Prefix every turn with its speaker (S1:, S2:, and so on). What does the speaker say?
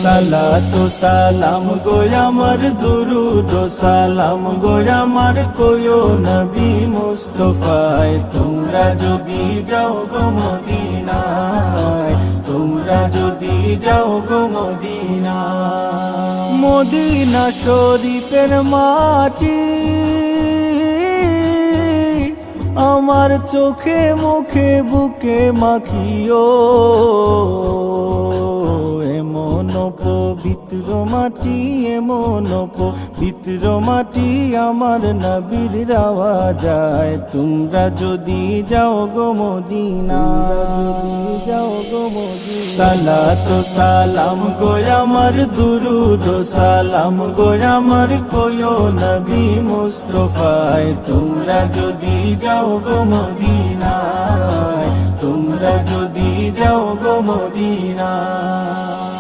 S1: সালাতু সালাম গো আমার, দুরুদ ও সালাম গো আমার, কোয়ো নবী মুস্তাফায়। তোমরা যদি যাও গো মদিনায়, তোমরা যদি যাও গো মদিনায়। মদিনা শরীফের মাটি আমার চোখে মুখে বুকে মাখিও, এমন পবিত্র মাটি, এমন পবিত্র মাটি আমার নবীর রাওয়া যায়। তোমরা যদি যাও গো মদিনা, যাও গো মদিনা। সালাতু সালাম গো আমার, দুরুদ ও সালাম গো আমার, কোয়ো নবী মুস্তাফায়। তোমরা যদি যাও গো মদিনায়, তোমরা যদি যাও গো মদিনায়।